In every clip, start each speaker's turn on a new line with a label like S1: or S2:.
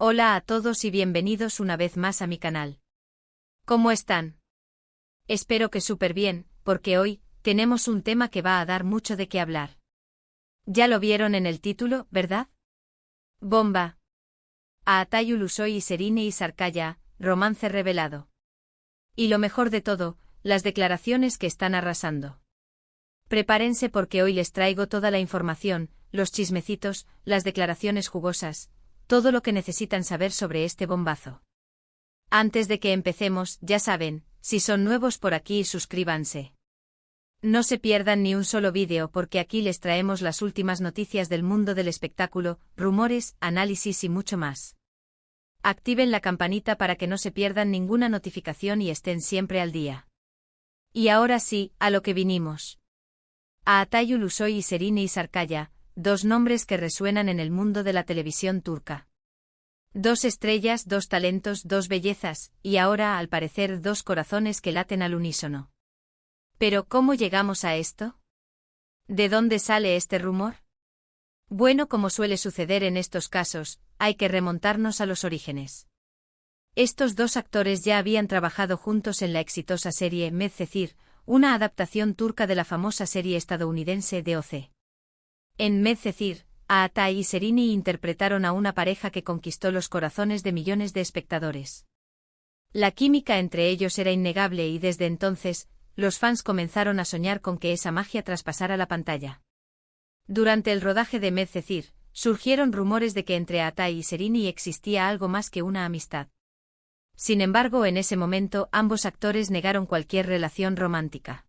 S1: Hola a todos y bienvenidos una vez más a mi canal. ¿Cómo están? Espero que súper bien, porque hoy tenemos un tema que va a dar mucho de qué hablar. Ya lo vieron en el título, ¿verdad? Bomba. Aatay Ulusoy y Serine y Sarkaya, romance revelado. Y lo mejor de todo, las declaraciones que están arrasando. Prepárense porque hoy les traigo toda la información, los chismecitos, las declaraciones jugosas, todo lo que necesitan saber sobre este bombazo. Antes de que empecemos, ya saben, si son nuevos por aquí, suscríbanse. No se pierdan ni un solo vídeo porque aquí les traemos las últimas noticias del mundo del espectáculo, rumores, análisis y mucho más. Activen la campanita para que no se pierdan ninguna notificación y estén siempre al día. Y ahora sí, a lo que vinimos. Aatay Ulusoy y Serine y Sarkaya, dos nombres que resuenan en el mundo de la televisión turca. Dos estrellas, dos talentos, dos bellezas, y ahora, al parecer, dos corazones que laten al unísono. Pero, ¿cómo llegamos a esto? ¿De dónde sale este rumor? Bueno, como suele suceder en estos casos, hay que remontarnos a los orígenes. Estos dos actores ya habían trabajado juntos en la exitosa serie Medcezir, una adaptación turca de la famosa serie estadounidense DOC. En Medcezir, Aatay y Serine interpretaron a una pareja que conquistó los corazones de millones de espectadores. La química entre ellos era innegable y desde entonces, los fans comenzaron a soñar con que esa magia traspasara la pantalla. Durante el rodaje de Medcezir, surgieron rumores de que entre Aatay y Serine existía algo más que una amistad. Sin embargo, en ese momento ambos actores negaron cualquier relación romántica.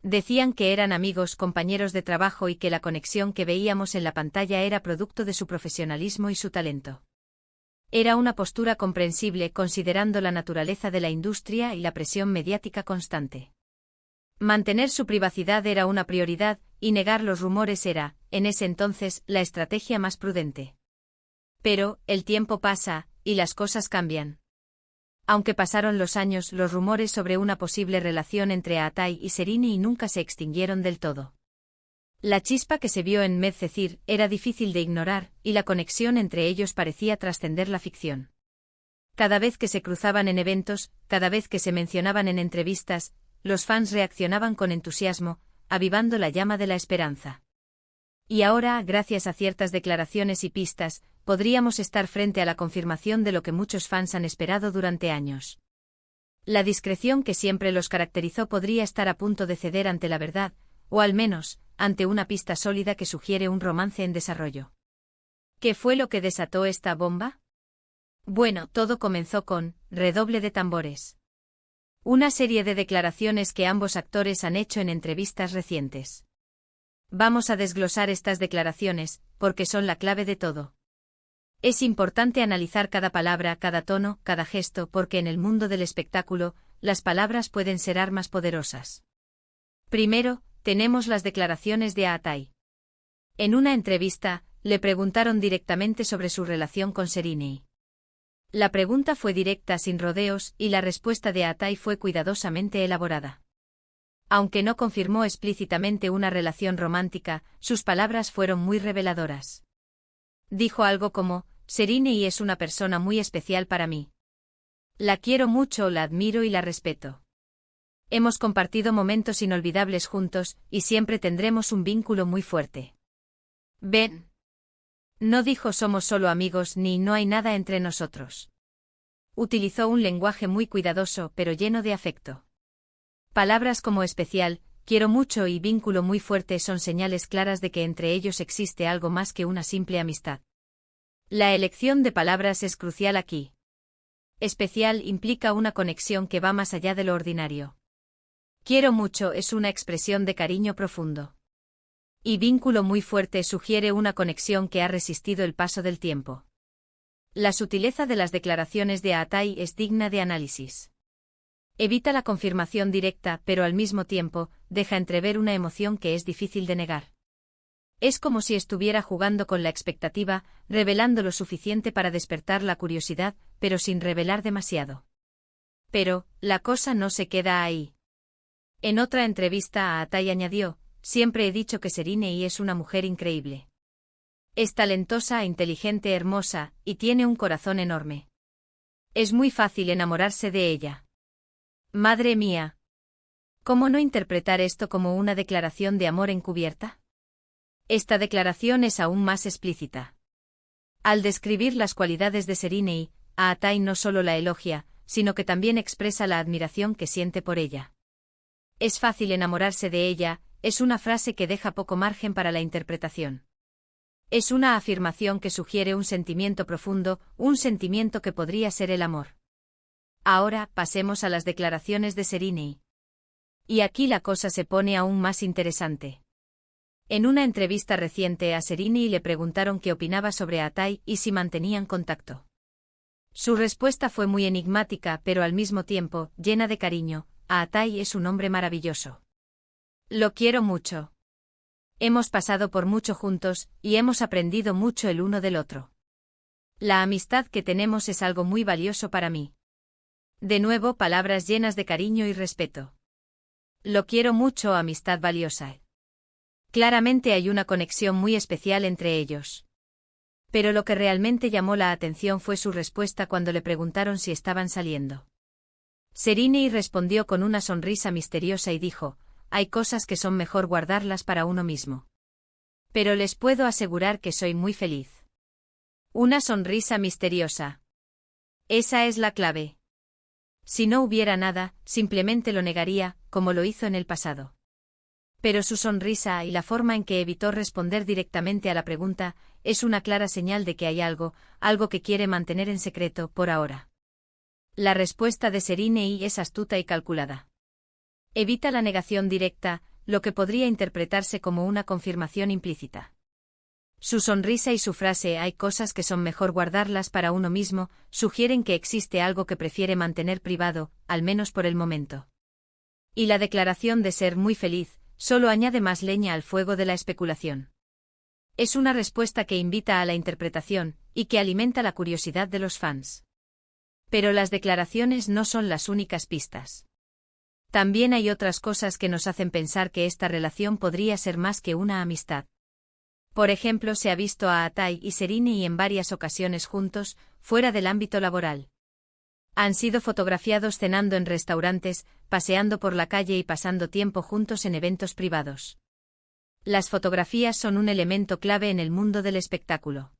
S1: Decían que eran amigos, compañeros de trabajo y que la conexión que veíamos en la pantalla era producto de su profesionalismo y su talento. Era una postura comprensible considerando la naturaleza de la industria y la presión mediática constante. Mantener su privacidad era una prioridad, y negar los rumores era, en ese entonces, la estrategia más prudente. Pero, el tiempo pasa, y las cosas cambian. Aunque pasaron los años, los rumores sobre una posible relación entre Aatay y Serine nunca se extinguieron del todo. La chispa que se vio en Medcezir era difícil de ignorar, y la conexión entre ellos parecía trascender la ficción. Cada vez que se cruzaban en eventos, cada vez que se mencionaban en entrevistas, los fans reaccionaban con entusiasmo, avivando la llama de la esperanza. Y ahora, gracias a ciertas declaraciones y pistas, podríamos estar frente a la confirmación de lo que muchos fans han esperado durante años. La discreción que siempre los caracterizó podría estar a punto de ceder ante la verdad, o al menos, ante una pista sólida que sugiere un romance en desarrollo. ¿Qué fue lo que desató esta bomba? Bueno, todo comenzó con redoble de tambores. Una serie de declaraciones que ambos actores han hecho en entrevistas recientes. Vamos a desglosar estas declaraciones, porque son la clave de todo. Es importante analizar cada palabra, cada tono, cada gesto, porque en el mundo del espectáculo, las palabras pueden ser armas poderosas. Primero, tenemos las declaraciones de Aatay. En una entrevista, le preguntaron directamente sobre su relación con Serine. La pregunta fue directa, sin rodeos, y la respuesta de Aatay fue cuidadosamente elaborada. Aunque no confirmó explícitamente una relación romántica, sus palabras fueron muy reveladoras. Dijo algo como, Serine es una persona muy especial para mí. La quiero mucho, la admiro y la respeto. Hemos compartido momentos inolvidables juntos, y siempre tendremos un vínculo muy fuerte. Ven. No dijo somos solo amigos ni no hay nada entre nosotros. Utilizó un lenguaje muy cuidadoso pero lleno de afecto. Palabras como especial, quiero mucho y vínculo muy fuerte son señales claras de que entre ellos existe algo más que una simple amistad. La elección de palabras es crucial aquí. Especial implica una conexión que va más allá de lo ordinario. Quiero mucho es una expresión de cariño profundo. Y vínculo muy fuerte sugiere una conexión que ha resistido el paso del tiempo. La sutileza de las declaraciones de Aatay es digna de análisis. Evita la confirmación directa, pero al mismo tiempo, deja entrever una emoción que es difícil de negar. Es como si estuviera jugando con la expectativa, revelando lo suficiente para despertar la curiosidad, pero sin revelar demasiado. Pero, la cosa no se queda ahí. En otra entrevista Aatay añadió, siempre he dicho que Serine es una mujer increíble. Es talentosa, inteligente, hermosa, y tiene un corazón enorme. Es muy fácil enamorarse de ella. Madre mía. ¿Cómo no interpretar esto como una declaración de amor encubierta? Esta declaración es aún más explícita. Al describir las cualidades de Serínei, Aatai no solo la elogia, sino que también expresa la admiración que siente por ella. Es fácil enamorarse de ella, es una frase que deja poco margen para la interpretación. Es una afirmación que sugiere un sentimiento profundo, un sentimiento que podría ser el amor. Ahora pasemos a las declaraciones de Serínei. Y aquí la cosa se pone aún más interesante. En una entrevista reciente a Serínei le preguntaron qué opinaba sobre Aatai y si mantenían contacto. Su respuesta fue muy enigmática, pero al mismo tiempo, llena de cariño. Aatai es un hombre maravilloso. Lo quiero mucho. Hemos pasado por mucho juntos, y hemos aprendido mucho el uno del otro. La amistad que tenemos es algo muy valioso para mí. De nuevo, palabras llenas de cariño y respeto. Lo quiero mucho, amistad valiosa. Claramente hay una conexión muy especial entre ellos. Pero lo que realmente llamó la atención fue su respuesta cuando le preguntaron si estaban saliendo. Serínei respondió con una sonrisa misteriosa y dijo: hay cosas que son mejor guardarlas para uno mismo. Pero les puedo asegurar que soy muy feliz. Una sonrisa misteriosa. Esa es la clave. Si no hubiera nada, simplemente lo negaría, como lo hizo en el pasado. Pero su sonrisa y la forma en que evitó responder directamente a la pregunta, es una clara señal de que hay algo que quiere mantener en secreto por ahora. La respuesta de Serínei es astuta y calculada. Evita la negación directa, lo que podría interpretarse como una confirmación implícita. Su sonrisa y su frase «hay cosas que son mejor guardarlas para uno mismo» sugieren que existe algo que prefiere mantener privado, al menos por el momento. Y la declaración de ser muy feliz solo añade más leña al fuego de la especulación. Es una respuesta que invita a la interpretación y que alimenta la curiosidad de los fans. Pero las declaraciones no son las únicas pistas. También hay otras cosas que nos hacen pensar que esta relación podría ser más que una amistad. Por ejemplo, se ha visto a Aatai y Serínei en varias ocasiones juntos, fuera del ámbito laboral. Han sido fotografiados cenando en restaurantes, paseando por la calle y pasando tiempo juntos en eventos privados. Las fotografías son un elemento clave en el mundo del espectáculo.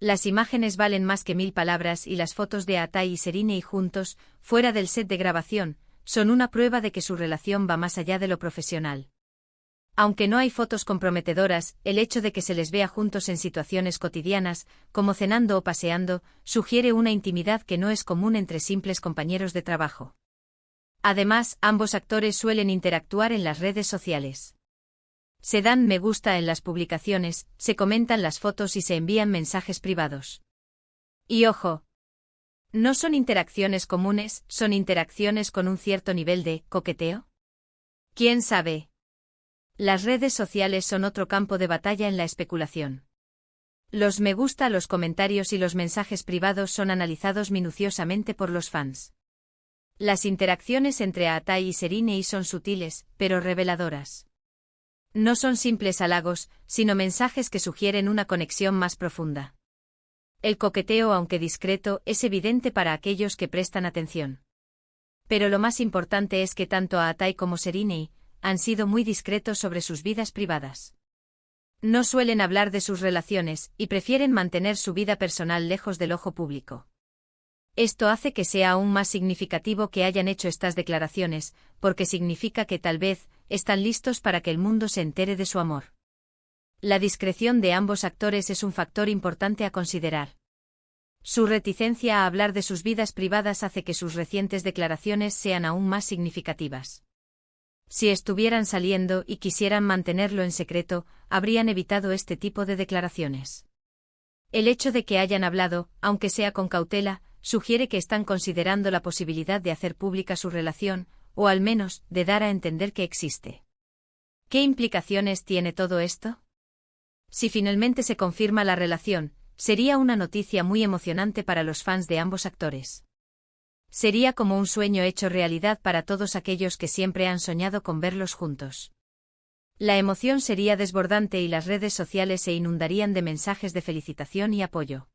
S1: Las imágenes valen más que 1000 palabras y las fotos de Aatai y Serínei juntos, fuera del set de grabación, son una prueba de que su relación va más allá de lo profesional. Aunque no hay fotos comprometedoras, el hecho de que se les vea juntos en situaciones cotidianas, como cenando o paseando, sugiere una intimidad que no es común entre simples compañeros de trabajo. Además, ambos actores suelen interactuar en las redes sociales. Se dan me gusta en las publicaciones, se comentan las fotos y se envían mensajes privados. Y ojo, ¿no son interacciones comunes, son interacciones con un cierto nivel de coqueteo? ¿Quién sabe? Las redes sociales son otro campo de batalla en la especulación. Los me gusta, los comentarios y los mensajes privados son analizados minuciosamente por los fans. Las interacciones entre Aatai y Serínei son sutiles, pero reveladoras. No son simples halagos, sino mensajes que sugieren una conexión más profunda. El coqueteo, aunque discreto, es evidente para aquellos que prestan atención. Pero lo más importante es que tanto Aatai como Serínei han sido muy discretos sobre sus vidas privadas. No suelen hablar de sus relaciones y prefieren mantener su vida personal lejos del ojo público. Esto hace que sea aún más significativo que hayan hecho estas declaraciones, porque significa que tal vez están listos para que el mundo se entere de su amor. La discreción de ambos actores es un factor importante a considerar. Su reticencia a hablar de sus vidas privadas hace que sus recientes declaraciones sean aún más significativas. Si estuvieran saliendo y quisieran mantenerlo en secreto, habrían evitado este tipo de declaraciones. El hecho de que hayan hablado, aunque sea con cautela, sugiere que están considerando la posibilidad de hacer pública su relación, o al menos, de dar a entender que existe. ¿Qué implicaciones tiene todo esto? Si finalmente se confirma la relación, sería una noticia muy emocionante para los fans de ambos actores. Sería como un sueño hecho realidad para todos aquellos que siempre han soñado con verlos juntos. La emoción sería desbordante y las redes sociales se inundarían de mensajes de felicitación y apoyo.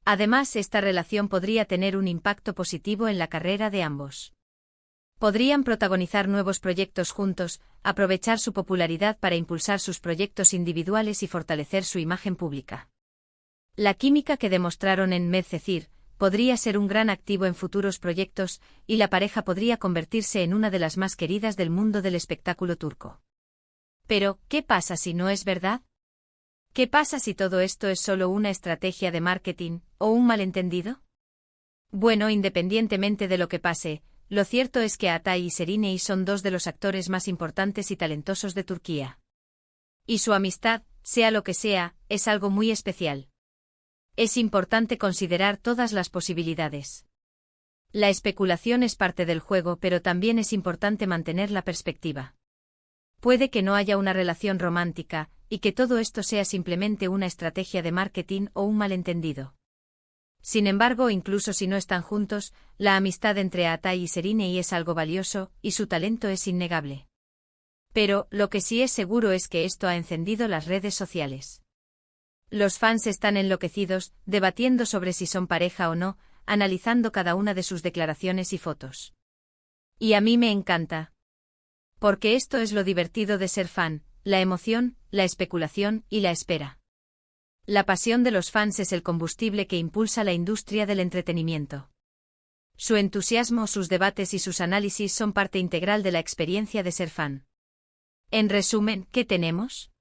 S1: Además, esta relación podría tener un impacto positivo en la carrera de ambos. Podrían protagonizar nuevos proyectos juntos, aprovechar su popularidad para impulsar sus proyectos individuales y fortalecer su imagen pública. La química que demostraron en Medcezir podría ser un gran activo en futuros proyectos, y la pareja podría convertirse en una de las más queridas del mundo del espectáculo turco. Pero, ¿qué pasa si no es verdad? ¿Qué pasa si todo esto es solo una estrategia de marketing, o un malentendido? Bueno, independientemente de lo que pase, lo cierto es que Atay y Serenay son dos de los actores más importantes y talentosos de Turquía. Y su amistad, sea lo que sea, es algo muy especial. Es importante considerar todas las posibilidades. La especulación es parte del juego, pero también es importante mantener la perspectiva. Puede que no haya una relación romántica, y que todo esto sea simplemente una estrategia de marketing o un malentendido. Sin embargo, incluso si no están juntos, la amistad entre Atay y Serenay es algo valioso, y su talento es innegable. Pero, lo que sí es seguro es que esto ha encendido las redes sociales. Los fans están enloquecidos, debatiendo sobre si son pareja o no, analizando cada una de sus declaraciones y fotos. Y a mí me encanta. Porque esto es lo divertido de ser fan, la emoción, la especulación y la espera. La pasión de los fans es el combustible que impulsa la industria del entretenimiento. Su entusiasmo, sus debates y sus análisis son parte integral de la experiencia de ser fan. En resumen, ¿qué tenemos?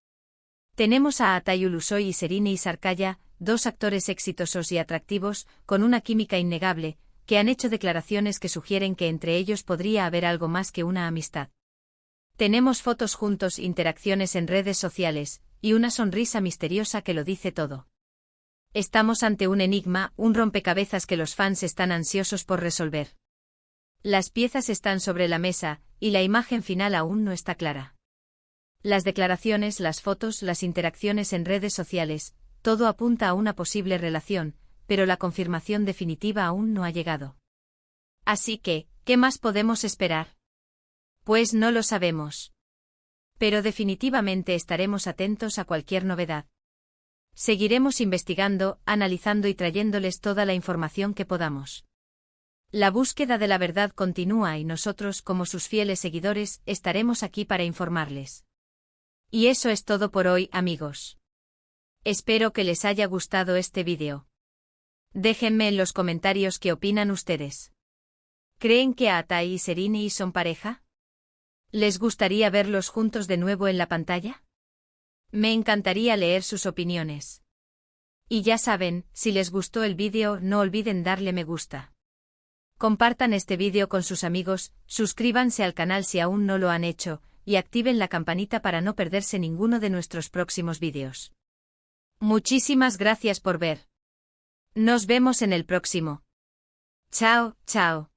S1: Tenemos a Atay Ulusoy y Serenay Sarkaya, dos actores exitosos y atractivos, con una química innegable, que han hecho declaraciones que sugieren que entre ellos podría haber algo más que una amistad. Tenemos fotos juntos, interacciones en redes sociales, y una sonrisa misteriosa que lo dice todo. Estamos ante un enigma, un rompecabezas que los fans están ansiosos por resolver. Las piezas están sobre la mesa, y la imagen final aún no está clara. Las declaraciones, las fotos, las interacciones en redes sociales, todo apunta a una posible relación, pero la confirmación definitiva aún no ha llegado. Así que, ¿qué más podemos esperar? Pues no lo sabemos. Pero definitivamente estaremos atentos a cualquier novedad. Seguiremos investigando, analizando y trayéndoles toda la información que podamos. La búsqueda de la verdad continúa y nosotros, como sus fieles seguidores, estaremos aquí para informarles. Y eso es todo por hoy, amigos. Espero que les haya gustado este vídeo. Déjenme en los comentarios qué opinan ustedes. ¿Creen que Atay y Serenay son pareja? ¿Les gustaría verlos juntos de nuevo en la pantalla? Me encantaría leer sus opiniones. Y ya saben, si les gustó el vídeo, no olviden darle me gusta. Compartan este vídeo con sus amigos, suscríbanse al canal si aún no lo han hecho, y activen la campanita para no perderse ninguno de nuestros próximos vídeos. Muchísimas gracias por ver. Nos vemos en el próximo. Chao, chao.